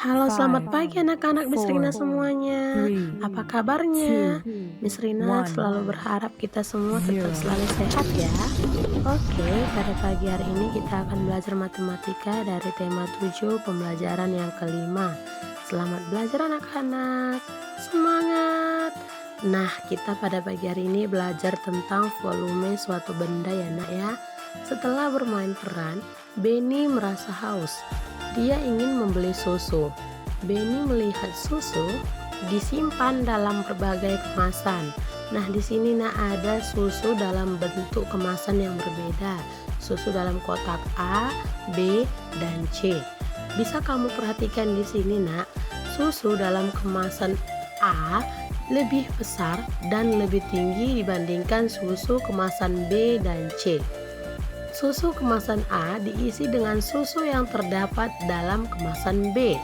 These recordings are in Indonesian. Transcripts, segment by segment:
Halo, selamat Five, pagi anak-anak Miss Rina four, semuanya. three, Apa kabarnya? two, Miss Rina one, selalu berharap kita semua tetap zero. selalu sehat ya. Oke, pada pagi hari ini kita akan belajar matematika dari tema 7 pembelajaran yang kelima. Selamat belajar anak-anak. Semangat. Nah, kita pada pagi hari ini belajar tentang volume suatu benda ya nak ya. Setelah bermain peran, Benny merasa haus. Dia ingin membeli susu. Benny melihat susu disimpan dalam berbagai kemasan. Nah, di sini ada susu dalam bentuk kemasan yang berbeda. Susu dalam kotak A, B, dan C. Bisa kamu perhatikan di sini, nak. Susu dalam kemasan A lebih besar dan lebih tinggi dibandingkan susu kemasan B dan C. Susu kemasan A diisi dengan susu yang terdapat dalam kemasan B.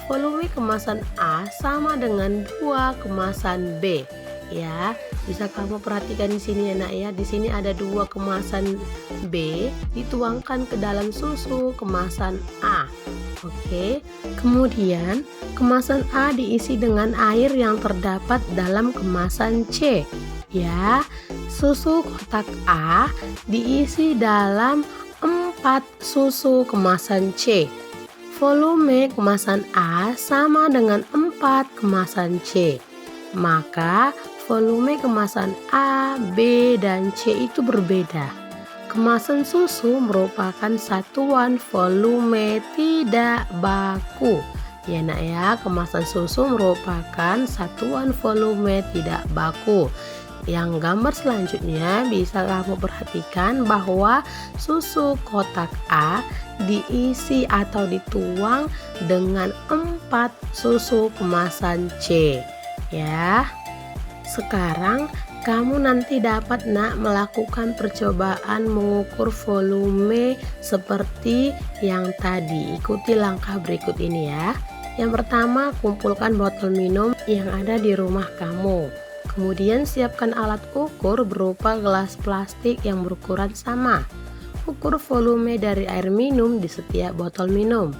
Volume kemasan A sama dengan 2 kemasan B. Ya, bisa kamu perhatikan di sini ya nak ya. Di sini ada 2 kemasan B dituangkan ke dalam susu kemasan A. Oke. Kemudian kemasan A diisi dengan air yang terdapat dalam kemasan C. Ya, susu kotak A diisi dalam 4 susu kemasan C. Volume kemasan A sama dengan 4 kemasan C. Maka volume kemasan A, B, dan C itu berbeda. Kemasan susu merupakan satuan volume tidak baku. Ya nak ya, kemasan susu merupakan satuan volume tidak baku. Yang gambar selanjutnya bisa kamu perhatikan bahwa susu kotak A diisi atau dituang dengan 4 susu kemasan C. Ya. Sekarang kamu nanti dapat nak melakukan percobaan mengukur volume seperti yang tadi. Ikuti langkah berikut ini ya. Yang pertama, kumpulkan botol minum yang ada di rumah kamu. Kemudian siapkan alat ukur berupa gelas plastik yang berukuran sama. Ukur volume dari air minum di setiap botol minum.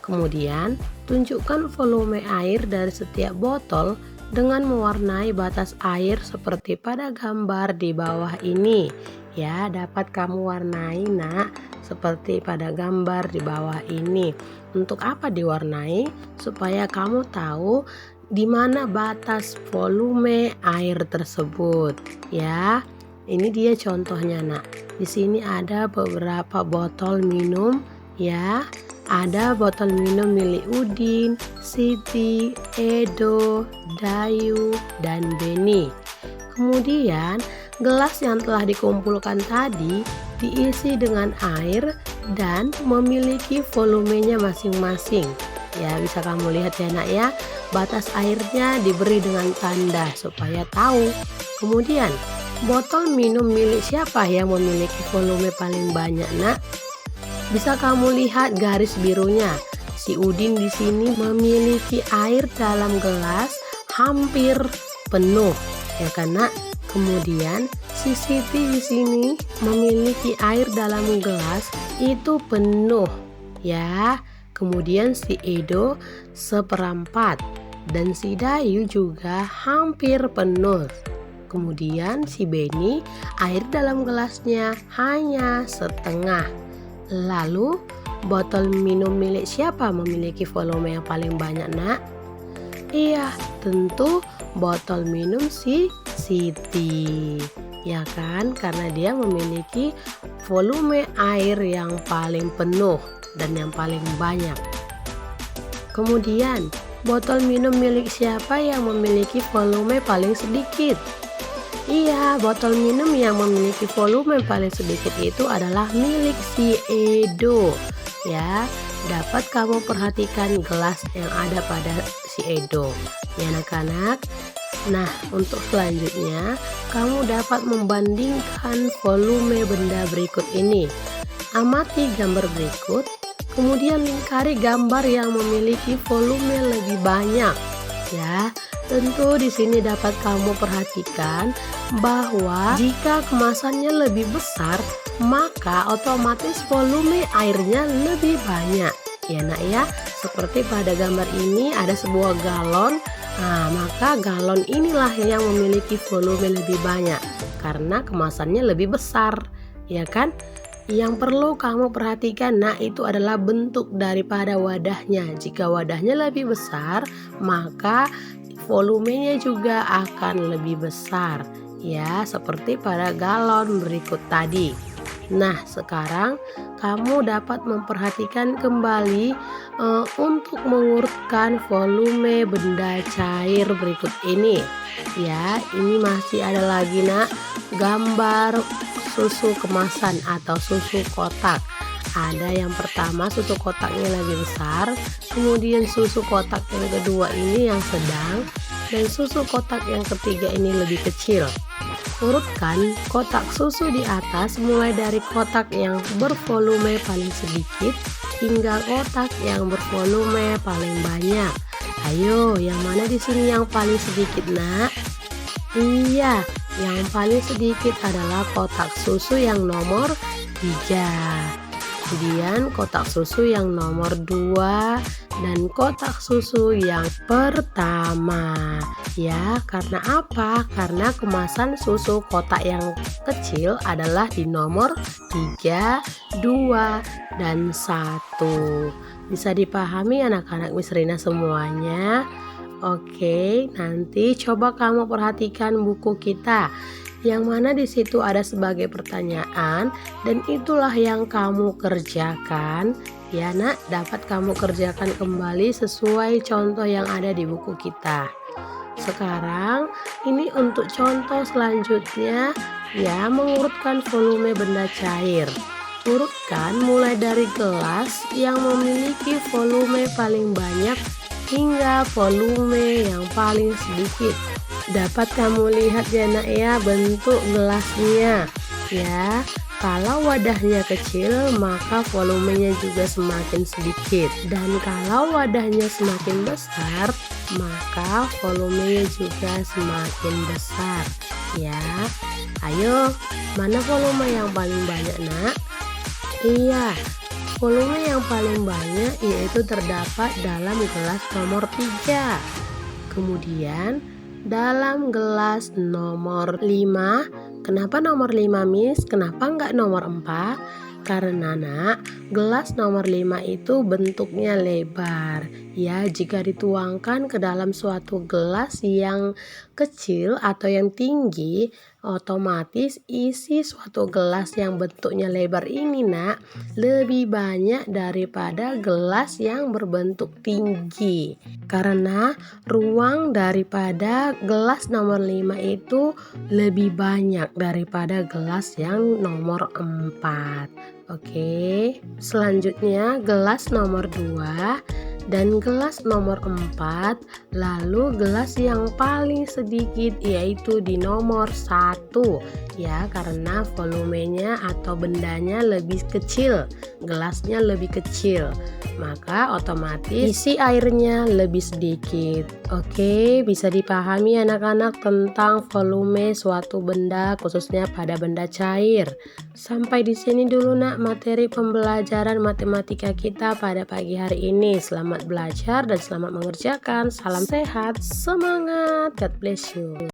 Kemudian tunjukkan volume air dari setiap botol dengan mewarnai batas air seperti pada gambar di bawah ini. Ya, dapat kamu warnai nak seperti pada gambar di bawah ini. Untuk apa diwarnai? Supaya kamu tahu di mana batas volume air tersebut. Ya, ini dia contohnya nak. Di sini ada beberapa botol minum ya. Ada botol minum milik Udin, Siti, Edo, Dayu, dan Beni. Kemudian gelas yang telah dikumpulkan tadi diisi dengan air dan memiliki volumenya masing-masing. Ya, bisa kamu lihat ya nak ya. Batas airnya diberi dengan tanda supaya tahu. Kemudian botol minum milik siapa yang memiliki volume paling banyak nak? Bisa kamu lihat garis birunya. Si Udin di sini memiliki air dalam gelas hampir penuh, ya kan nak? Kemudian si Siti di sini memiliki air dalam gelas itu penuh, ya. Kemudian si Edo seperempat dan si Dayu juga hampir penuh. Kemudian si Beni air dalam gelasnya hanya setengah. Lalu botol minum milik siapa memiliki volume yang paling banyak nak? Iya, tentu botol minum si Siti. Ya kan? Karena dia memiliki volume air yang paling penuh dan yang paling banyak. Kemudian botol minum milik siapa yang memiliki volume paling sedikit? Iya, botol minum yang memiliki volume paling sedikit itu adalah milik si Edo. Ya, dapat kamu perhatikan gelas yang ada pada si Edo. Ya anak-anak. Nah, untuk selanjutnya kamu dapat membandingkan volume benda berikut ini. Amati gambar berikut, kemudian lingkari gambar yang memiliki volume lebih banyak. Ya, tentu di sini dapat kamu perhatikan bahwa jika kemasannya lebih besar, maka otomatis volume airnya lebih banyak. Ya nak ya, seperti pada gambar ini ada sebuah galon. Nah, maka galon inilah yang memiliki volume lebih banyak karena kemasannya lebih besar, ya kan? Yang perlu kamu perhatikan, nah itu adalah bentuk daripada wadahnya. Jika wadahnya lebih besar, maka volumenya juga akan lebih besar. Ya, seperti pada galon berikut tadi. Nah, sekarang kamu dapat memperhatikan kembali untuk mengurutkan volume benda cair berikut ini. Ya, ini masih ada lagi nak gambar susu kemasan atau susu kotak. Ada yang pertama susu kotaknya lagi besar, kemudian susu kotak yang kedua ini yang sedang, dan susu kotak yang ketiga ini lebih kecil. Urutkan kotak susu di atas mulai dari kotak yang bervolume paling sedikit hingga kotak yang bervolume paling banyak. Ayo, yang mana di sini yang paling sedikit, nak? Iya, yang paling sedikit adalah kotak susu yang nomor 3. Kemudian kotak susu yang nomor 2 dan kotak susu yang pertama. Ya, karena apa? Karena kemasan susu kotak yang kecil adalah di nomor 3, 2, dan 1. Bisa dipahami anak-anak Miss Rina semuanya? Oke, nanti coba kamu perhatikan buku kita, yang mana di situ ada sebagai pertanyaan, dan itulah yang kamu kerjakan. Ya nak, dapat kamu kerjakan kembali sesuai contoh yang ada di buku kita. Sekarang ini untuk contoh selanjutnya, ya, mengurutkan volume benda cair. Urutkan mulai dari gelas yang memiliki volume paling banyak hingga volume yang paling sedikit. Dapat kamu lihat ya nak ya bentuk gelasnya. Ya, kalau wadahnya kecil maka volumenya juga semakin sedikit, dan kalau wadahnya semakin besar maka volumenya juga semakin besar. Ya, ayo, mana volume yang paling banyak nak? Iya, volume yang paling banyak yaitu terdapat dalam gelas nomor 3. Kemudian dalam gelas nomor 5. Kenapa nomor 5 Miss? Kenapa enggak nomor 4? Karena nak, gelas nomor 5 itu bentuknya lebar. Ya, jika dituangkan ke dalam suatu gelas yang kecil atau yang tinggi, otomatis isi suatu gelas yang bentuknya lebar ini nak lebih banyak daripada gelas yang berbentuk tinggi. Karena ruang daripada gelas nomor 5 itu lebih banyak daripada gelas yang nomor 4. Oke, selanjutnya gelas nomor 2 dan gelas nomor 4, lalu gelas yang paling sedikit yaitu di nomor 1. Ya, karena volumenya atau bendanya lebih kecil, gelasnya lebih kecil, maka otomatis isi airnya lebih sedikit. Oke, bisa dipahami anak-anak tentang volume suatu benda khususnya pada benda cair. Sampai di sini dulu nak materi pembelajaran matematika kita pada pagi hari ini. Selamat belajar dan selamat mengerjakan. Salam sehat, semangat, God bless you.